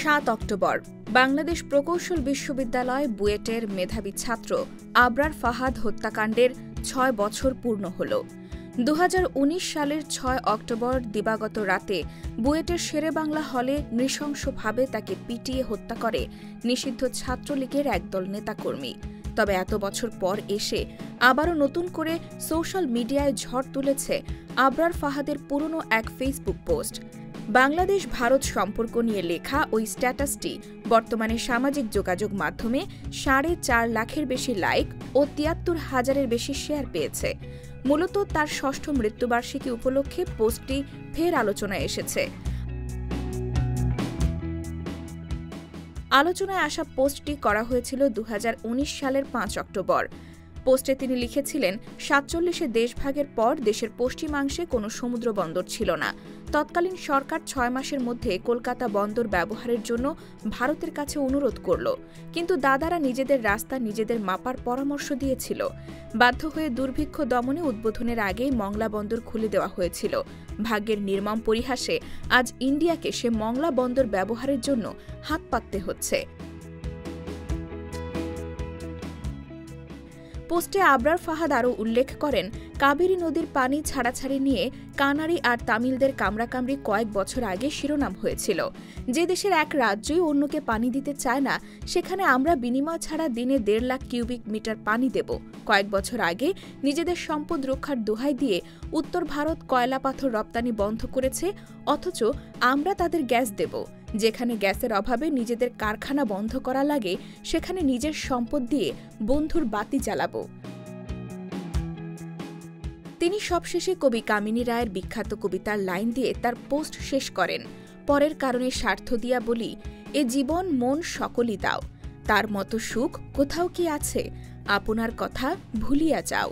৭ October Bangladesh প্রকৌশল বিশ্ববিদ্যালয় বুয়েটের মেধাবী ছাত্র আবরার ফাহাদ হত্যাকাণ্ডের ৬ বছর পূর্ণ হল। ২০১৯ সালের ৬ অক্টোবর দিবাগত রাতে বুয়েটের শেরেবাংলা হলে নৃশংসভাবে তাকে পিটিয়ে হত্যা করে নিষিদ্ধ ছাত্রলীগের একদল নেতাকর্মী। তবে এত বছর পর এসে আবারও নতুন করে সোশ্যাল মিডিয়ায় ঝড় তুলেছে আবরার ফাহাদের পুরনো এক ফেসবুক পোস্ট। বাংলাদেশ ভারত সম্পর্ক নিয়ে লেখা ওই স্ট্যাটাসটি বর্তমানে সামাজিক যোগাযোগ মাধ্যমে ৪.৫ লাখের বেশি লাইক ও ৭৩,০০০-এর বেশি শেয়ার পেয়েছে। মূলত তার ষষ্ঠ মৃত্যুবার্ষিকী উপলক্ষে পোস্টটি ফের আলোচনায় এসেছে। আলোচনায় আসা পোস্টটি করা হয়েছিল ২০১৯ সালের ৫ অক্টোবর। পোস্টে তিনি লিখেছিলেন, ৪৭-এ দেশভাগের পর দেশের পশ্চিমাংশে কোনো সমুদ্র বন্দর ছিল না। তৎকালীন সরকার ৬ মাসের মধ্যে কলকাতা বন্দর ব্যবহারের জন্য ভারতের কাছে অনুরোধ করল, কিন্তু দাদারা নিজেদের রাস্তা নিজেদের মাপার পরামর্শ দিয়েছিল। বাধ্য হয়ে দুর্ভিক্ষ দমনে উদ্বোধনের আগেই মংলা বন্দর খুলে দেওয়া হয়েছিল। ভাগ্যের নির্মম পরিহাসে আজ ইন্ডিয়াকে সে মংলা বন্দর ব্যবহারের জন্য হাত পাততে হচ্ছে। পোস্টে আবরার ফাহাদ আরও উল্লেখ করেন, কাবেরী নদীর পানি ছাড়াছাড়ি নিয়ে কানাড়ি আর তামিলদের কামড়াকামড়ি কয়েক বছর আগে শিরোনাম হয়েছিল। যে দেশের এক রাজ্যই অন্যকে পানি দিতে চায় না, সেখানে আমরা বিনিময় ছাড়া দিনে ১.৫ লাখ কিউবিক মিটার পানি দেব। কয়েক বছর আগে নিজেদের সম্পদ রক্ষার দোহাই দিয়ে উত্তর ভারত কয়লা পাথর রপ্তানি বন্ধ করেছে, অথচ আমরা তাদের গ্যাস দেব। যেখানে গ্যাসের অভাবে নিজেদের কারখানা বন্ধ করা লাগে, সেখানে নিজের সম্পদ দিয়ে বন্ধুর বাতি জ্বালাব। তিনি সবশেষে কবি কামিনী রায়ের বিখ্যাত কবিতার লাইন দিয়ে তার পোস্ট শেষ করেন, পরের কারণে স্বার্থ দিয়া বলি, এ জীবন মন সকলই দাও, তার মতো সুখ কোথাও কি আছে, আপনার কথা ভুলিয়া যাও।